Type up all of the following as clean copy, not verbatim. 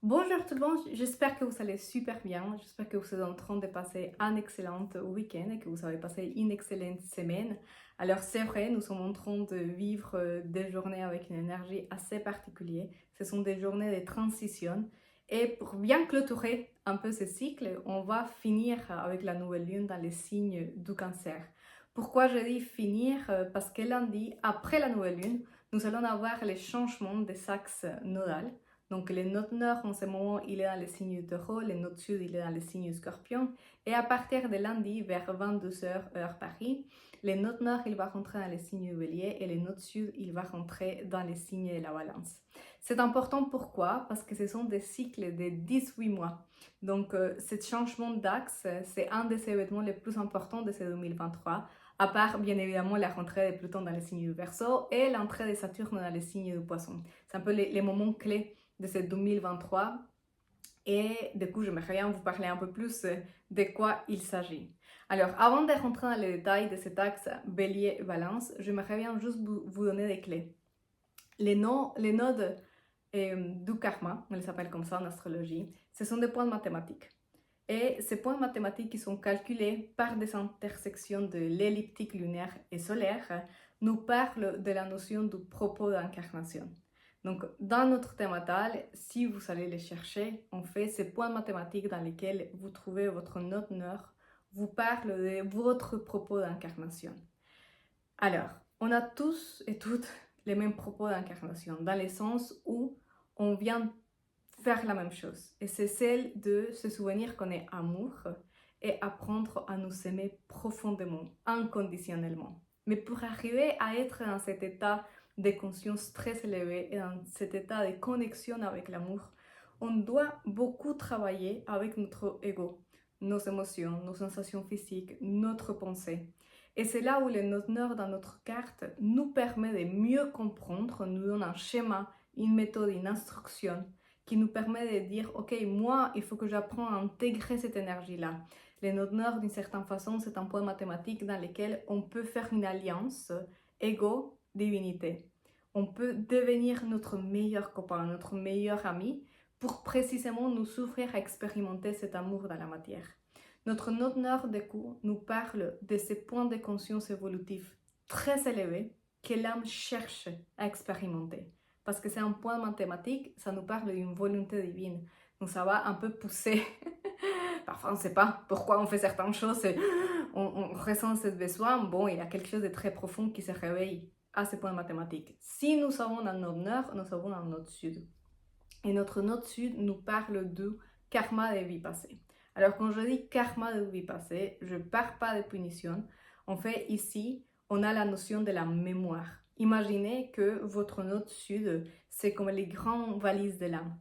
Bonjour tout le monde, j'espère que vous allez super bien, j'espère que vous êtes en train de passer un excellent week-end et que vous avez passé une excellente semaine. Alors c'est vrai, nous sommes en train de vivre des journées avec une énergie assez particulière. Ce sont des journées de transition et pour bien clôturer un peu ce cycle, on va finir avec la nouvelle lune dans les signes du cancer. Pourquoi je dis finir? Parce que lundi, après la nouvelle lune, nous allons avoir les changements des axes nodal. Donc, le node nord, en ce moment, il est dans le signe du taureau, le node sud, il est dans le signe du scorpion. Et à partir de lundi, vers 22h, heure Paris, le node nord, il va rentrer dans le signe du bélier et le node sud, il va rentrer dans le signe de la balance. C'est important pourquoi? Parce que ce sont des cycles de 18 mois. Donc, ce changement d'axe, c'est un des événements les plus importants de ce 2023. À part, bien évidemment, la rentrée de Pluton dans le signe du Verseau et l'entrée de Saturne dans le signe du Poisson. C'est un peu les moments clés de ce 2023 et du coup j'aimerais bien vous parler un peu plus de quoi il s'agit. Alors avant de rentrer dans les détails de cet axe Bélier-Balance, j'aimerais bien juste vous donner des clés. Les nodes du karma, on les appelle comme ça en astrologie, ce sont des points mathématiques. Et ces points mathématiques qui sont calculés par des intersections de l'elliptique lunaire et solaire nous parlent de la notion du propos d'incarnation. Donc, dans notre thème natal, si vous allez les chercher, en fait, ces points mathématiques dans lesquels vous trouvez votre note nord vous parlent de votre propos d'incarnation. Alors, on a tous et toutes les mêmes propos d'incarnation, dans le sens où on vient faire la même chose. Et c'est celle de se souvenir qu'on est amour et apprendre à nous aimer profondément, inconditionnellement. Mais pour arriver à être dans cet état de conscience très élevé et dans cet état de connexion avec l'amour, on doit beaucoup travailler avec notre ego, nos émotions, nos sensations physiques, notre pensée. Et c'est là où le note nord dans notre carte nous permet de mieux comprendre, nous donne un schéma, une méthode, une instruction qui nous permet de dire, ok, moi, il faut que j'apprenne à intégrer cette énergie-là. Le note nord, d'une certaine façon, c'est un point mathématique dans lequel on peut faire une alliance ego-divinité. On peut devenir notre meilleur copain, notre meilleur ami, pour précisément nous ouvrir à expérimenter cet amour dans la matière. Notre note nord, du coup, nous parle de ces points de conscience évolutifs très élevés que l'âme cherche à expérimenter. Parce que c'est un point mathématique, ça nous parle d'une volonté divine. Donc ça va un peu pousser. Parfois on ne sait pas pourquoi on fait certaines choses, on ressent ce besoin. Bon, il y a quelque chose de très profond qui se réveille à ce point mathématique. Si nous avons un node nord, nous avons un node sud. Et notre node sud nous parle du karma des vies passées. Alors quand je dis karma de vie passée, je ne parle pas de punition. En fait, ici, on a la notion de la mémoire. Imaginez que votre node sud, c'est comme les grandes valises de l'âme.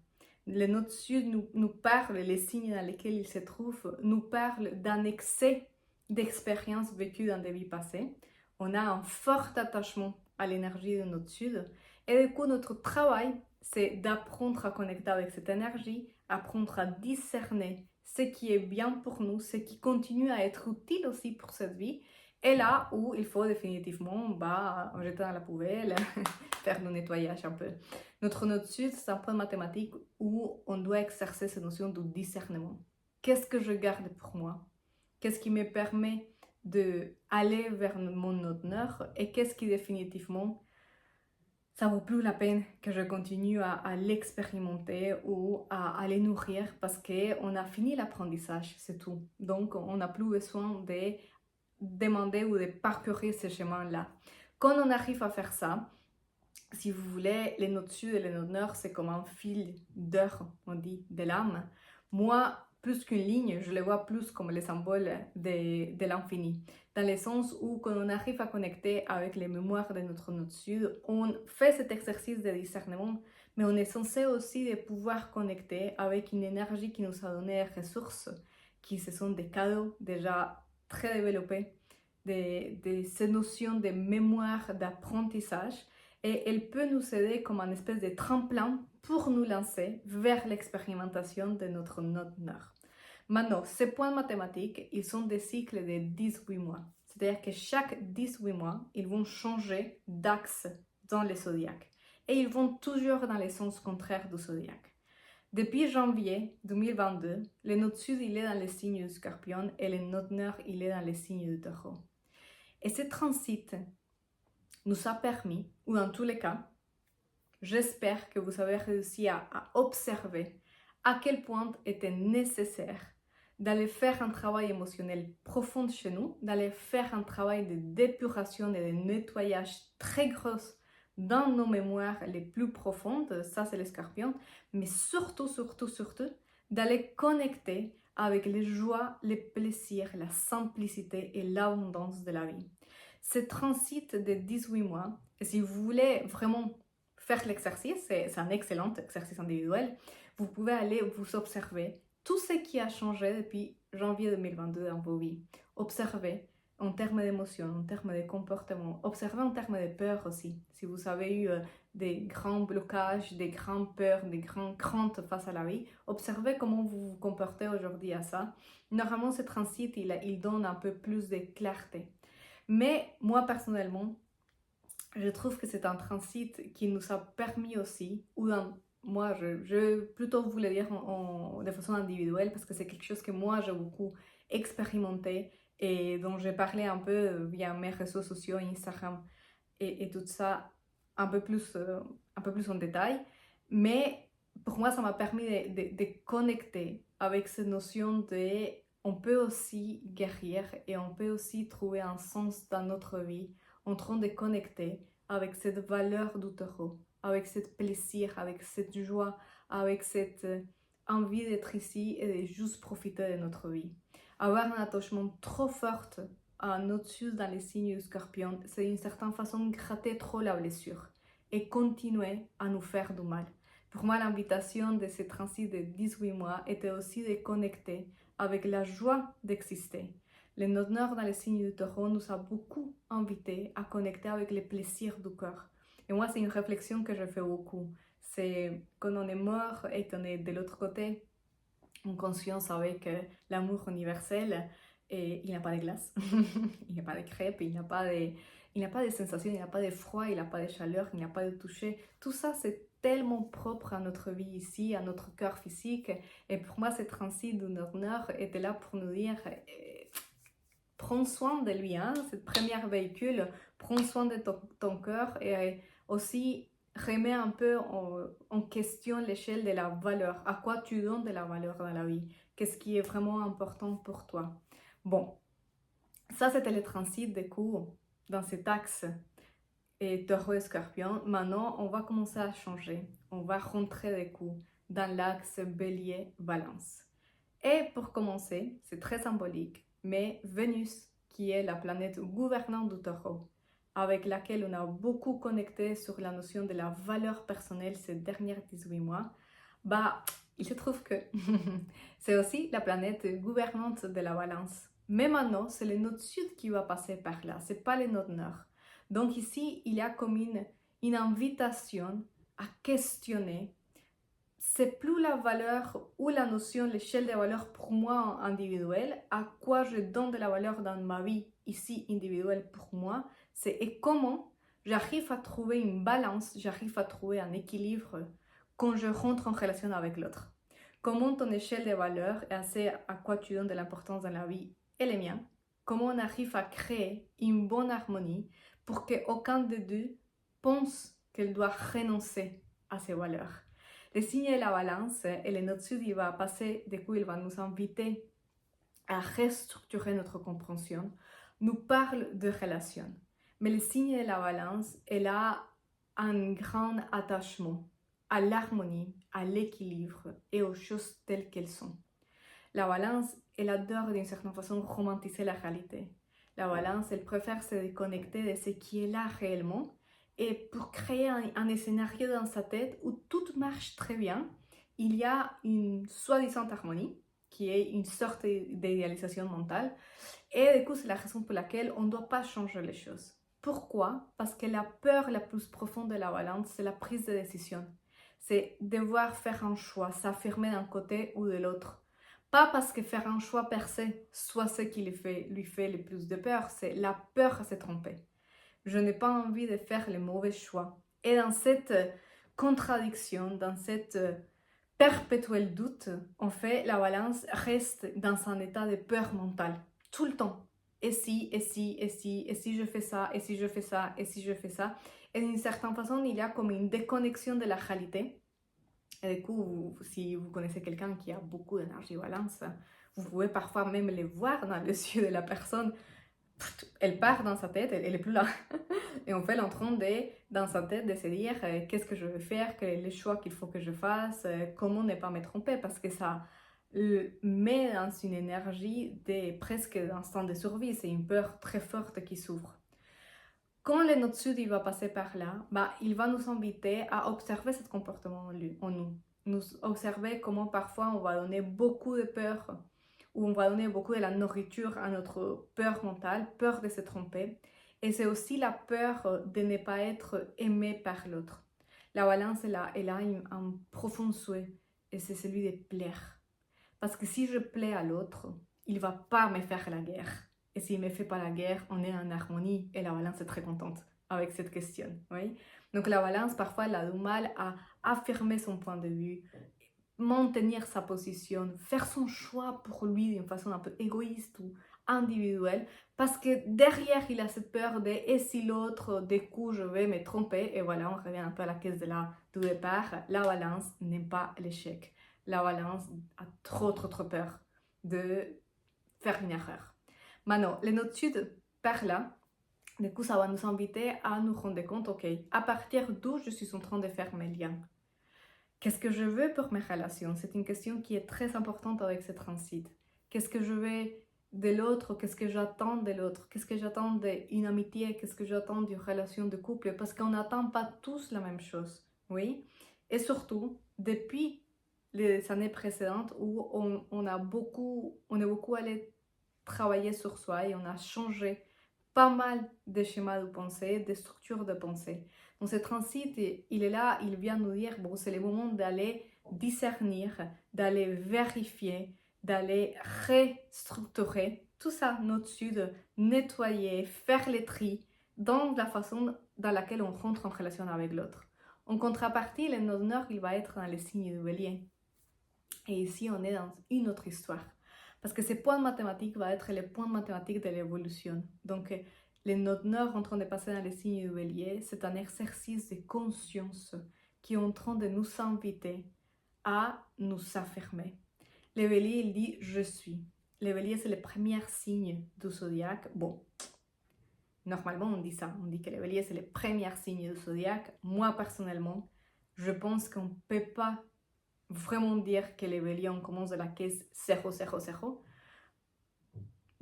Le node sud nous parle, les signes dans lesquels il se trouve, nous parlent d'un excès d'expériences vécues dans des vies passées. On a un fort attachement à l'énergie de notre sud. Et du coup, notre travail, c'est d'apprendre à connecter avec cette énergie, apprendre à discerner ce qui est bien pour nous, ce qui continue à être utile aussi pour cette vie, et là où il faut définitivement jeter dans la poubelle, faire le nettoyage un peu. Notre note sud, c'est un point mathématique où on doit exercer cette notion de discernement. Qu'est-ce que je garde pour moi? Qu'est-ce qui me permet d'aller vers mon note nord? Et qu'est-ce qui définitivement ça vaut plus la peine que je continue à l'expérimenter ou à les nourrir parce qu'on a fini l'apprentissage, c'est tout. Donc, on n'a plus besoin de demander ou de parcourir ce chemin-là. Quand on arrive à faire ça, si vous voulez, les notes sud et les notes nord, c'est comme un fil d'or, on dit, de l'âme. Moi, plus qu'une ligne, je les vois plus comme les symboles de l'infini. Dans le sens où, quand on arrive à connecter avec les mémoires de notre note sud, on fait cet exercice de discernement, mais on est censé aussi de pouvoir connecter avec une énergie qui nous a donné des ressources, qui ce sont des cadeaux déjà très développés, de ces notions de mémoire, d'apprentissage, et elle peut nous aider comme un espèce de tremplin pour nous lancer vers l'expérimentation de notre note nord. Maintenant, ces points mathématiques, ils sont des cycles de 18 mois. C'est-à-dire que chaque 18 mois, ils vont changer d'axe dans le zodiaque. Et ils vont toujours dans le sens contraire du zodiaque. Depuis janvier 2022, le node sud, il est dans le signe du Scorpion et le node nord, il est dans le signe du Taureau. Et ce transit nous a permis, ou dans tous les cas, j'espère que vous avez réussi à observer à quel point était nécessaire d'aller faire un travail émotionnel profond chez nous, d'aller faire un travail de d'épuration et de nettoyage très gros dans nos mémoires les plus profondes, ça c'est les scorpions, mais surtout, d'aller connecter avec les joies, les plaisirs, la simplicité et l'abondance de la vie. Ce transit de 18 mois, et si vous voulez vraiment faire l'exercice, c'est un excellent exercice individuel, vous pouvez aller vous observer tout ce qui a changé depuis janvier 2022 dans vos vies. Observez en termes d'émotions, en termes de comportement, observez en termes de peur aussi. Si vous avez eu des grands blocages, des grandes peurs, des grandes craintes face à la vie, observez comment vous vous comportez aujourd'hui à ça. Normalement, ce transit, il donne un peu plus de clarté. Mais moi, personnellement, je trouve que c'est un transit qui nous a permis aussi, moi, je plutôt voulais dire de façon individuelle, parce que c'est quelque chose que moi, j'ai beaucoup expérimenté et dont j'ai parlé un peu via mes réseaux sociaux, Instagram et tout ça, un peu plus en détail. Mais pour moi, ça m'a permis de connecter avec cette notion de on peut aussi guérir et on peut aussi trouver un sens dans notre vie en train de connecter avec cette valeur du taureau, avec ce plaisir, avec cette joie, avec cette envie d'être ici et de juste profiter de notre vie. Avoir un attachement trop fort à notre sud dans les signes du scorpion, c'est d'une certaine façon gratter trop la blessure et continuer à nous faire du mal. Pour moi, l'invitation de ce transit de 18 mois était aussi de connecter avec la joie d'exister. Le node nord dans les signes du taureau nous a beaucoup invités à connecter avec les plaisirs du cœur. Et moi, c'est une réflexion que je fais beaucoup. C'est quand on est mort et qu'on est de l'autre côté, en conscience avec l'amour universel, et il n'y a pas de glace, il n'y a pas de crêpes, il n'y a pas de sensations, il n'y a pas de froid, il n'y a pas de chaleur, il n'y a pas de toucher. Tout ça, c'est tellement propre à notre vie ici, à notre cœur physique. Et pour moi, ce transit du nord-nord était là pour nous dire prends soin de lui, hein, cette première véhicule, prends soin de ton cœur et aussi remets un peu en question l'échelle de la valeur. À quoi tu donnes de la valeur dans la vie? Qu'est-ce qui est vraiment important pour toi? Bon, ça c'était le transit des coups dans cet axe et taureau et scorpion. Maintenant, on va commencer à changer. On va rentrer des coups dans l'axe bélier-balance. Et pour commencer, c'est très symbolique, mais Vénus, qui est la planète gouvernante du taureau, avec laquelle on a beaucoup connecté sur la notion de la valeur personnelle ces derniers 18 mois, il se trouve que c'est aussi la planète gouvernante de la balance. Mais maintenant, c'est le node sud qui va passer par là, c'est pas le node nord. Donc ici, il y a comme une invitation à questionner. C'est plus la valeur ou la notion, l'échelle de valeur pour moi individuelle, à quoi je donne de la valeur dans ma vie ici individuelle pour moi, c'est et comment j'arrive à trouver une balance, j'arrive à trouver un équilibre quand je rentre en relation avec l'autre. Comment ton échelle de valeur et assez à quoi tu donnes de l'importance dans la vie et les miens, comment on arrive à créer une bonne harmonie pour qu'aucun des deux pense qu'elle doit renoncer à ses valeurs. Le signe de la balance et le node sud, il va passer, du coup, il va nous inviter à restructurer notre compréhension, nous parle de relations. Mais le signe de la balance, elle a un grand attachement à l'harmonie, à l'équilibre et aux choses telles qu'elles sont. La balance, elle adore d'une certaine façon romantiser la réalité. La balance, elle préfère se déconnecter de ce qui est là réellement et pour créer un scénario dans sa tête où tout marche très bien, il y a une soi-disant harmonie qui est une sorte d'idéalisation mentale et du coup c'est la raison pour laquelle on ne doit pas changer les choses. Pourquoi? Parce que la peur la plus profonde de la balance, c'est la prise de décision. C'est devoir faire un choix, s'affirmer d'un côté ou de l'autre. Pas parce que faire un choix per se soit ce qui lui fait le plus de peur, c'est la peur à se tromper. Je n'ai pas envie de faire les mauvais choix. Et dans cette contradiction, dans cette perpétuel doute, en fait, la balance reste dans un état de peur mentale, tout le temps. Et si, et si, et si, et si je fais ça, et si je fais ça, et si je fais ça. Et d'une certaine façon, il y a comme une déconnexion de la réalité. Et du coup, si vous connaissez quelqu'un qui a beaucoup d'énergie balance, vous pouvez parfois même les voir dans les yeux de la personne. Elle part dans sa tête, elle est plus là. Et on fait en train de, dans sa tête, de se dire qu'est-ce que je vais faire, quel est le choix qu'il faut que je fasse, comment ne pas me tromper, parce que ça le met dans une énergie de presque d'instant de survie. C'est une peur très forte qui s'ouvre. Quand le Nord Sud il va passer par là, bah, il va nous inviter à observer ce comportement en nous. Nous observer comment parfois on va donner beaucoup de peur où on va donner beaucoup de la nourriture à notre peur mentale, peur de se tromper. Et c'est aussi la peur de ne pas être aimé par l'autre. La balance, elle a un profond souhait, et c'est celui de plaire. Parce que si je plais à l'autre, il ne va pas me faire la guerre. Et s'il ne me fait pas la guerre, on est en harmonie, et la balance est très contente avec cette question. Oui? Donc la balance, parfois, elle a du mal à affirmer son point de vue, maintenir sa position, faire son choix pour lui d'une façon un peu égoïste ou individuelle, parce que derrière, il a cette peur de « et si l'autre, du coup, je vais me tromper ?» Et voilà, on revient un peu à la caisse du départ. La balance n'aime pas l'échec. La balance a trop peur de faire une erreur. Maintenant, les notes sud, par là, du coup, ça va nous inviter à nous rendre compte, ok, à partir d'où je suis en train de faire mes liens. Qu'est-ce que je veux pour mes relations? C'est une question qui est très importante avec ce transit. Qu'est-ce que je veux de l'autre? Qu'est-ce que j'attends de l'autre? Qu'est-ce que j'attends d'une amitié? Qu'est-ce que j'attends d'une relation de couple? Parce qu'on n'attend pas tous la même chose, oui? Et surtout, depuis les années précédentes où on est beaucoup allé travailler sur soi et on a changé pas mal de schémas de pensée, de structures de pensée. Donc ce transit, il est là, il vient nous dire, bon, c'est le moment d'aller discernir, d'aller vérifier, d'aller restructurer tout ça, notre sud, nettoyer, faire les tri dans la façon dans laquelle on rentre en relation avec l'autre. En contrepartie, le node nord, il va être dans les signes du bélier. Et ici, on est dans une autre histoire. Parce que ce point mathématique va être le point mathématique de l'évolution. Donc, les nodes nord en train de passer dans les signes du bélier, c'est un exercice de conscience qui est en train de nous inviter à nous affirmer. Le bélier, il dit « je suis ». Le bélier, c'est le premier signe du zodiaque. Bon, normalement, on dit ça. On dit que le bélier, c'est le premier signe du zodiaque. Moi, personnellement, je pense qu'on ne peut pas vraiment dire que les béliers, on commence de la caisse 000.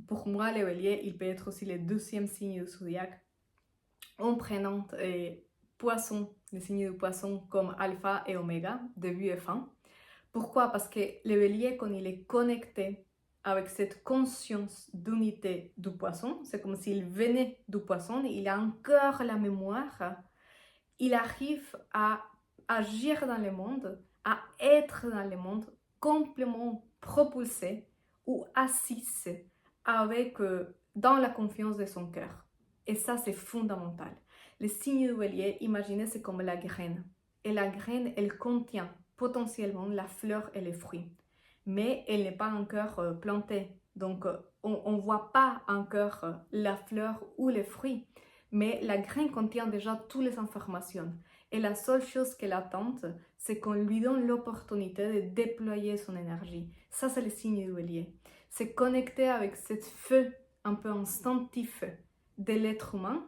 Pour moi, le bélier, il peut être aussi le deuxième signe du zodiaque en prenant poisson, le signe du poisson comme alpha et oméga, début et fin. Pourquoi? Parce que le bélier, quand il est connecté avec cette conscience d'unité du poisson, c'est comme s'il venait du poisson, il a encore la mémoire, il arrive à agir dans le monde, à être dans le monde complètement propulsé ou assis avec, dans la confiance de son cœur. Et ça, c'est fondamental. Le signe du bélier, imaginez, c'est comme la graine. Et la graine, elle contient potentiellement la fleur et les fruits. Mais elle n'est pas encore plantée. Donc, on ne voit pas encore la fleur ou les fruits. Mais la graine contient déjà toutes les informations. Et la seule chose qu'elle attend, c'est qu'on lui donne l'opportunité de déployer son énergie. Ça, c'est le signe du bélier. C'est connecter avec cette feu un peu instinctif de l'être humain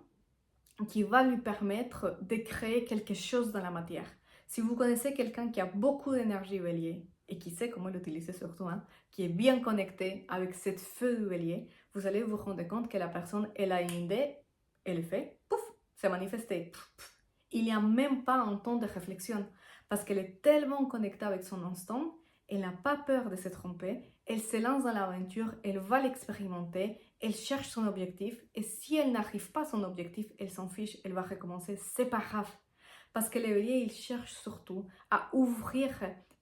qui va lui permettre de créer quelque chose dans la matière. Si vous connaissez quelqu'un qui a beaucoup d'énergie bélier et qui sait comment l'utiliser surtout, qui est bien connecté avec cette feu du bélier, vous allez vous rendre compte que la personne, elle a une idée, elle le fait, pouf, c'est manifesté. Il n'y a même pas un temps de réflexion parce qu'elle est tellement connectée avec son instant, elle n'a pas peur de se tromper, elle se lance dans l'aventure, elle va l'expérimenter, elle cherche son objectif et si elle n'arrive pas à son objectif, elle s'en fiche, elle va recommencer, c'est pas grave. Parce que le bélier, il cherche surtout à ouvrir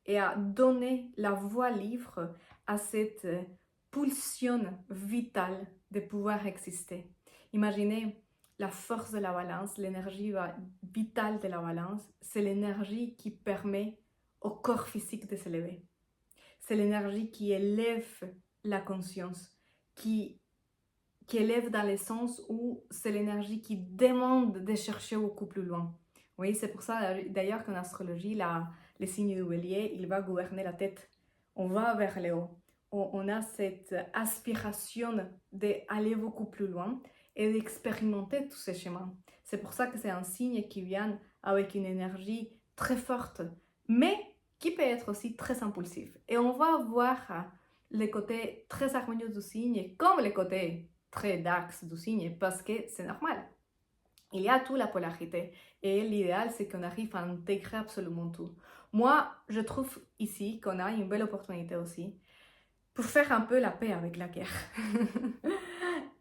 et à donner la voie libre à cette pulsion vitale de pouvoir exister. Imaginez la force de la balance, l'énergie vitale de la balance, c'est l'énergie qui permet au corps physique de s'élever. C'est l'énergie qui élève la conscience, qui élève dans le sens où c'est l'énergie qui demande de chercher beaucoup plus loin. Oui, c'est pour ça d'ailleurs qu'en astrologie, le signe du bélier, il va gouverner la tête. On va vers le haut. On a cette aspiration d'aller beaucoup plus loin et d'expérimenter tous ces chemins. C'est pour ça que c'est un signe qui vient avec une énergie très forte, mais qui peut être aussi très impulsif. Et on va voir les côtés très harmonieux du signe comme les côtés très dark du signe, parce que c'est normal. Il y a toute la polarité et l'idéal c'est qu'on arrive à intégrer absolument tout. Moi, je trouve ici qu'on a une belle opportunité aussi pour faire un peu la paix avec la guerre.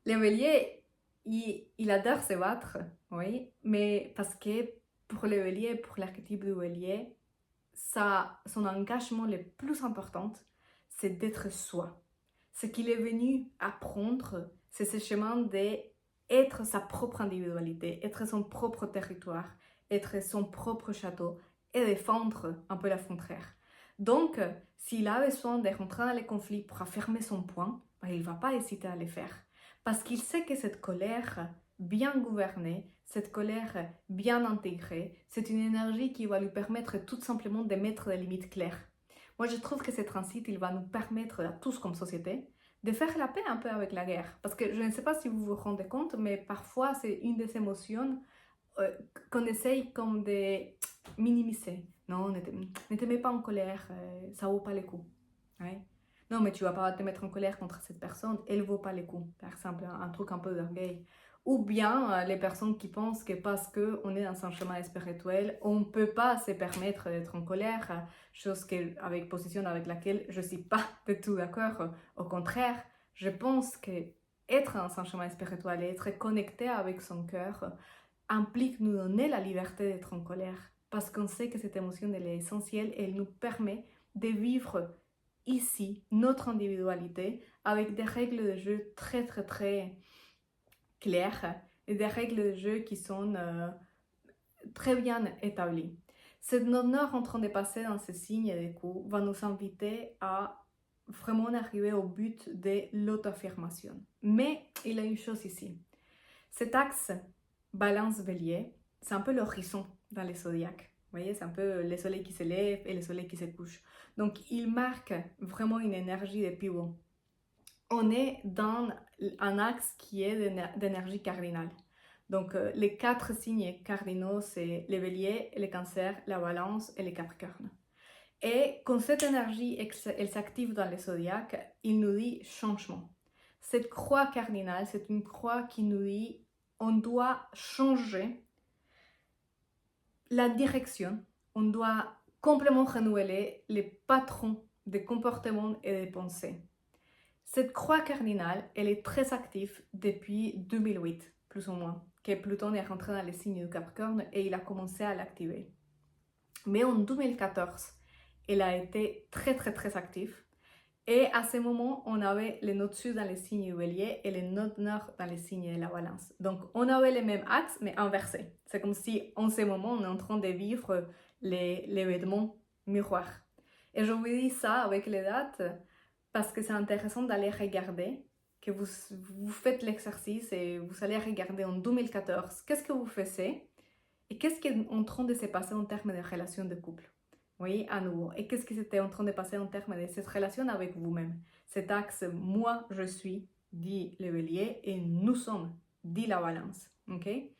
Le bélier, il adore se battre, oui, mais parce que pour le bélier, pour l'archétype du bélier, son engagement le plus important, c'est d'être soi. Ce qu'il est venu apprendre, c'est ce chemin d'être sa propre individualité, être son propre territoire, être son propre château et défendre un peu la frontière. Donc, s'il a besoin de rentrer dans les conflits pour affirmer son point, il ne va pas hésiter à le faire. Parce qu'il sait que cette colère bien gouvernée, cette colère bien intégrée, c'est une énergie qui va lui permettre tout simplement de mettre des limites claires. Moi, je trouve que ce transit, il va nous permettre à tous comme société de faire la paix un peu avec la guerre. Parce que je ne sais pas si vous vous rendez compte, mais parfois, c'est une des émotions qu'on essaye comme de minimiser. Non, ne te mets pas en colère, ça vaut pas le coup. Ouais. Non, mais tu vas pas te mettre en colère contre cette personne, elle vaut pas le coup. Par exemple, un truc un peu d'orgueil. Ou bien les personnes qui pensent que parce qu'on est dans un chemin spirituel, on ne peut pas se permettre d'être en colère, chose avec position avec laquelle je ne suis pas du tout d'accord. Au contraire, je pense que être dans un chemin spirituel et être connecté avec son cœur implique nous donner la liberté d'être en colère. Parce qu'on sait que cette émotion elle est essentielle et elle nous permet de vivre ici notre individualité avec des règles de jeu très très très claires et des règles de jeu qui sont très bien établies. Cette note en train de passer dans ce signe du coup va nous inviter à vraiment arriver au but de l'auto-affirmation. Mais il y a une chose ici. Cet axe balance-bélier, c'est un peu l'horizon dans les zodiaques. Vous voyez, c'est un peu le soleil qui se lève et le soleil qui se couche. Donc, il marque vraiment une énergie de pivot. On est dans un axe qui est d'énergie cardinale. Donc, les 4 signes cardinaux, c'est les béliers, les cancers, la balance et les capricornes. Et quand cette énergie elle s'active dans les zodiaques, il nous dit changement. Cette croix cardinale, c'est une croix qui nous dit on doit changer la direction, on doit complètement renouveler les patrons de comportement et de pensée. Cette croix cardinale, elle est très active depuis 2008, plus ou moins, que Pluton est rentré dans les signes du Capricorne et il a commencé à l'activer. Mais en 2014, elle a été très très très active. Et à ce moment, on avait les nodes sud dans les signes du bélier et les nodes nord dans les signes de la balance. Donc, on avait les mêmes axes, mais inversés. C'est comme si, en ce moment, on est en train de vivre l'événement miroir. Et je vous dis ça avec les dates parce que c'est intéressant d'aller regarder, que vous faites l'exercice et vous allez regarder en 2014 qu'est-ce que vous faisiez et qu'est-ce qui est en train de se passer en termes de relations de couple. Oui, à nouveau. Et qu'est-ce qui s'était en train de passer en termes de cette relation avec vous-même? Cet axe, moi, je suis, dit le bélier, et nous sommes, dit la balance. Okay?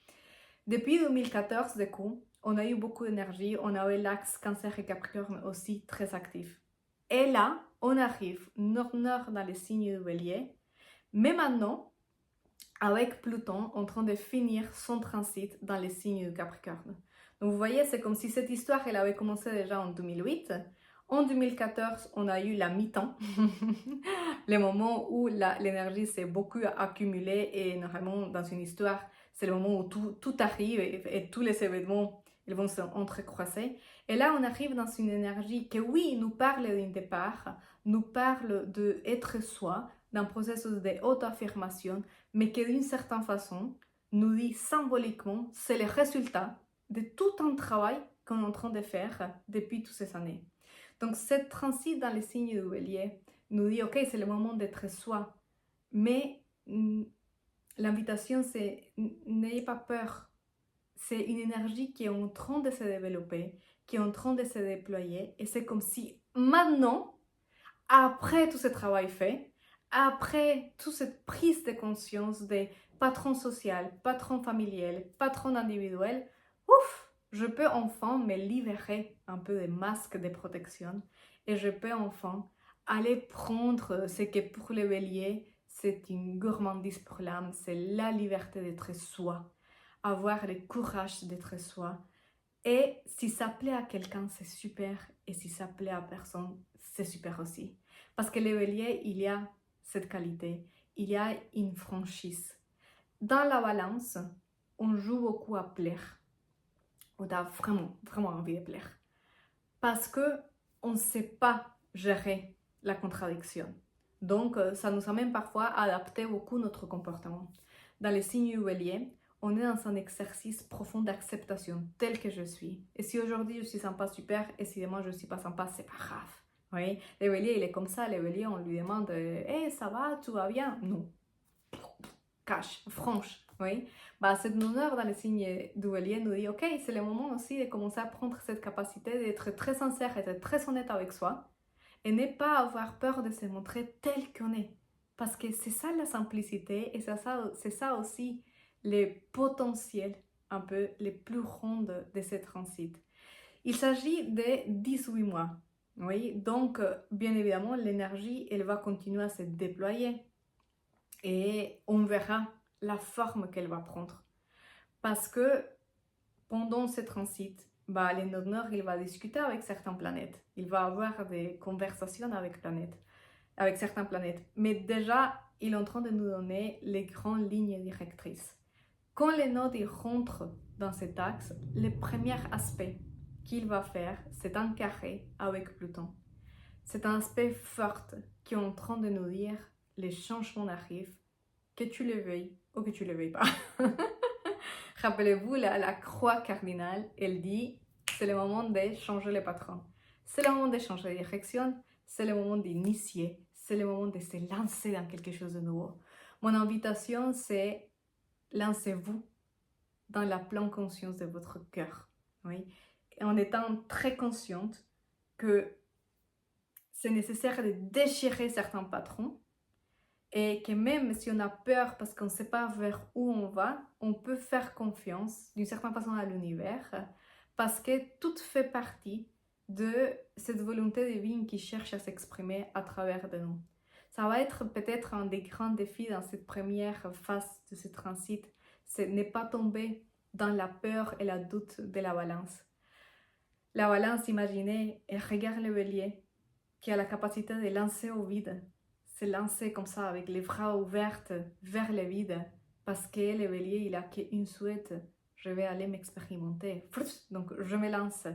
Depuis 2014, du coup, on a eu beaucoup d'énergie. On avait l'axe cancer et capricorne aussi très actif. Et là, on arrive nord-nord dans les signes du bélier. Mais maintenant, avec Pluton en train de finir son transit dans les signes du Capricorne. Donc vous voyez, c'est comme si cette histoire, elle avait commencé déjà en 2008. En 2014, on a eu la mi-temps, le moment où l'énergie s'est beaucoup accumulée et normalement dans une histoire, c'est le moment où tout arrive et tous les événements ils vont s'entrecroiser. Et là, on arrive dans une énergie qui, oui, nous parle d'un départ, nous parle d'être soi, d'un processus d'auto-affirmation, mais qui d'une certaine façon nous dit symboliquement c'est le résultat de tout un travail qu'on est en train de faire depuis toutes ces années. Donc, cette transit dans les signes du Bélier nous dit, ok, c'est le moment d'être soi, mais l'invitation, c'est n'ayez pas peur. C'est une énergie qui est en train de se développer, qui est en train de se déployer, et c'est comme si maintenant, après tout ce travail fait, après toute cette prise de conscience des patrons sociaux, patrons familiaux, patrons individuels, ouf, je peux enfin me libérer un peu des masques de protection et je peux enfin aller prendre ce que pour les béliers, c'est une gourmandise pour l'âme, c'est la liberté d'être soi, avoir le courage d'être soi. Et si ça plaît à quelqu'un, c'est super. Et si ça plaît à personne, c'est super aussi. Parce que les béliers, il y a cette qualité. Il y a une franchise. Dans la balance, on joue beaucoup à plaire. On a vraiment, vraiment envie de plaire. Parce qu'on ne sait pas gérer la contradiction. Donc, ça nous amène parfois à adapter beaucoup notre comportement. Dans les signes du bélier, on est dans un exercice profond d'acceptation tel que je suis. Et si aujourd'hui je suis sympa, super, et si demain je ne suis pas sympa, c'est pas grave. Oui? Le bélier, il est comme ça. Le bélier, on lui demande hey, ça va, tout va bien? Non. Cash, franche. Oui? Bah, cette honneur dans les signes du bélier nous dit ok, c'est le moment aussi de commencer à prendre cette capacité d'être très sincère et d'être très honnête avec soi et ne pas avoir peur de se montrer tel qu'on est. Parce que c'est ça la simplicité et c'est ça aussi les potentiels un peu les plus rondes de ce transit. Il s'agit de 18 mois. Oui? Donc, bien évidemment, l'énergie, elle va continuer à se déployer et on verra la forme qu'elle va prendre. Parce que pendant ce transit, bah, le Nord-Nord, il va discuter avec certaines planètes. Il va avoir des conversations avec certaines planètes. Mais déjà, il est en train de nous donner les grandes lignes directrices. Quand les nodes rentrent dans cet axe, le premier aspect qu'il va faire, c'est un carré avec Pluton. C'est un aspect fort qui est en train de nous dire les changements arrivent, que tu le veuilles ou que tu ne le veuilles pas. Rappelez-vous, la croix cardinale, elle dit, c'est le moment de changer les patrons. C'est le moment de changer de direction, c'est le moment d'initier, c'est le moment de se lancer dans quelque chose de nouveau. Mon invitation, c'est lancez-vous dans la pleine conscience de votre cœur. Oui? Et en étant très consciente que c'est nécessaire de déchirer certains patrons et que même si on a peur parce qu'on ne sait pas vers où on va, on peut faire confiance d'une certaine façon à l'univers parce que tout fait partie de cette volonté divine qui cherche à s'exprimer à travers de nous. Ça va être peut-être un des grands défis dans cette première phase de ce transit, c'est ne pas tomber dans la peur et la doute de la balance. La balance, imaginez, elle regarde le bélier qui a la capacité de lancer au vide, se lancer comme ça avec les bras ouverts vers le vide, parce que le bélier, il a qu'une souhaite, je vais aller m'expérimenter. Donc je me lance.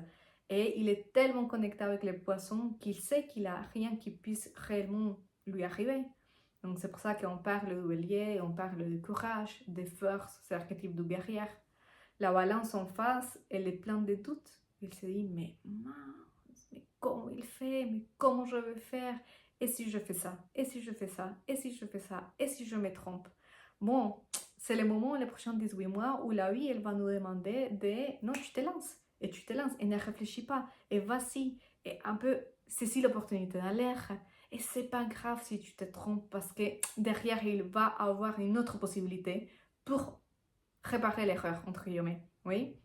Et il est tellement connecté avec les poissons qu'il sait qu'il n'a rien qui puisse réellement lui arriver. Donc c'est pour ça qu'on parle du bélier, on parle du courage, des forces, c'est l'archétype du guerrier. La balance en face, elle est pleine de doutes. Il se dit, mais mince, mais comment il fait, mais comment je vais faire, et si je fais ça, et si je fais ça, et si je fais ça, et si je me trompe. Bon, c'est le moment, les prochains 18 mois, où la vie, elle va nous demander de, non, tu te lances, et ne réfléchis pas, et vas-y, et un peu, saisis l'opportunité dans l'air, et c'est pas grave si tu te trompes, parce que derrière, il va avoir une autre possibilité pour réparer l'erreur, entre guillemets, oui.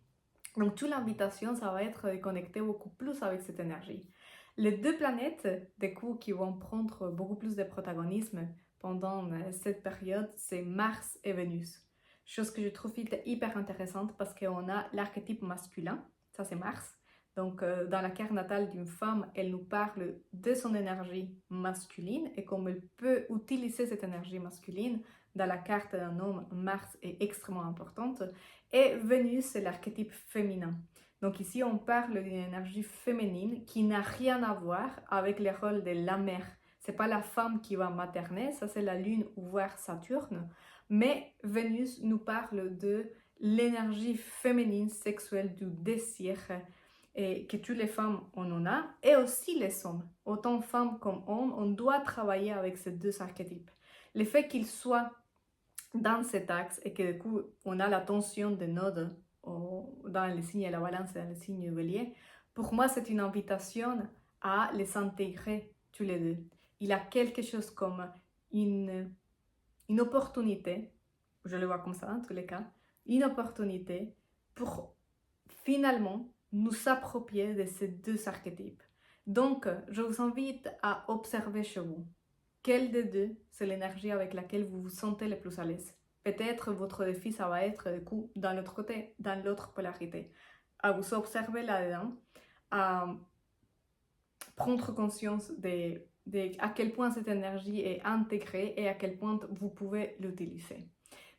Donc, toute l'invitation, ça va être de connecter beaucoup plus avec cette énergie. Les deux planètes, du coup, qui vont prendre beaucoup plus de protagonisme pendant cette période, c'est Mars et Vénus. Chose que je trouve hyper intéressante parce qu'on a l'archétype masculin, ça c'est Mars. Donc, dans la carte natale d'une femme, elle nous parle de son énergie masculine et comme elle peut utiliser cette énergie masculine. Dans la carte d'un homme, Mars est extrêmement importante. Et Vénus, c'est l'archétype féminin. Donc ici, on parle d'une énergie féminine qui n'a rien à voir avec le rôle de la mère. C'est pas la femme qui va materner, ça c'est la Lune ou voir Saturne. Mais Vénus nous parle de l'énergie féminine sexuelle, du désir. et que toutes les femmes on en a, et aussi les hommes. Autant femmes comme hommes, on doit travailler avec ces deux archétypes. Le fait qu'ils soient dans cet axe et que du coup on a la tension des nodes dans le signe de la balance et dans le signe du bélier, pour moi c'est une invitation à les intégrer tous les deux. Il y a quelque chose comme une opportunité, je le vois comme ça en tous les cas, une opportunité pour finalement nous approprier de ces deux archétypes. Donc, je vous invite à observer chez vous. Quel des deux, c'est l'énergie avec laquelle vous vous sentez le plus à l'aise? Peut-être votre défi, ça va être du coup dans l'autre côté, dans l'autre polarité. À vous observer là-dedans, à prendre conscience de à quel point cette énergie est intégrée et à quel point vous pouvez l'utiliser.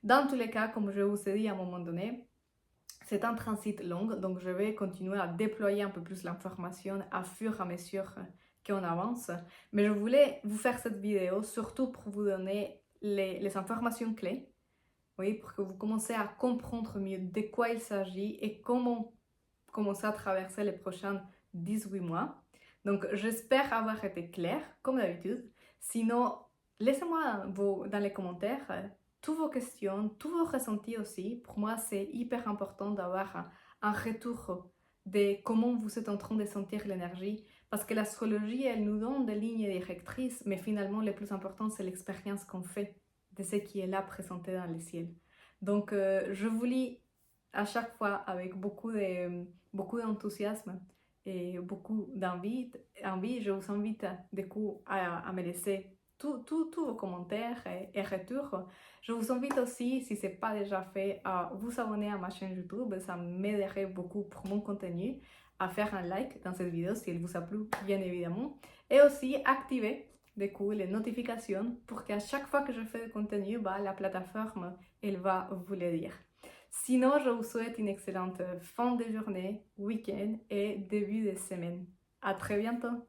Dans tous les cas, comme je vous ai dit à un moment donné, c'est un transit long, donc je vais continuer à déployer un peu plus l'information à fur et à mesure qu'on avance. Mais je voulais vous faire cette vidéo surtout pour vous donner les informations clés, oui, pour que vous commenciez à comprendre mieux de quoi il s'agit et comment commencer à traverser les prochains 18 mois. Donc j'espère avoir été claire, comme d'habitude. Sinon, laissez-moi dans les commentaires toutes vos questions, tous vos ressentis aussi. Pour moi, c'est hyper important d'avoir un retour de comment vous êtes en train de sentir l'énergie. Parce que l'astrologie, elle nous donne des lignes directrices, mais finalement, le plus important, c'est l'expérience qu'on fait de ce qui est là présenté dans le ciel. Donc, je vous lis à chaque fois avec beaucoup d'enthousiasme et beaucoup d'envie. Je vous invite du coup à me laisser tous vos commentaires et retours. Je vous invite aussi, si ce n'est pas déjà fait, à vous abonner à ma chaîne YouTube. Ça m'aiderait beaucoup pour mon contenu, à faire un like dans cette vidéo si elle vous a plu, bien évidemment. Et aussi activer du coup les notifications pour qu'à chaque fois que je fais du contenu, la plateforme elle va vous le dire. Sinon, je vous souhaite une excellente fin de journée, week-end et début de semaine. À très bientôt!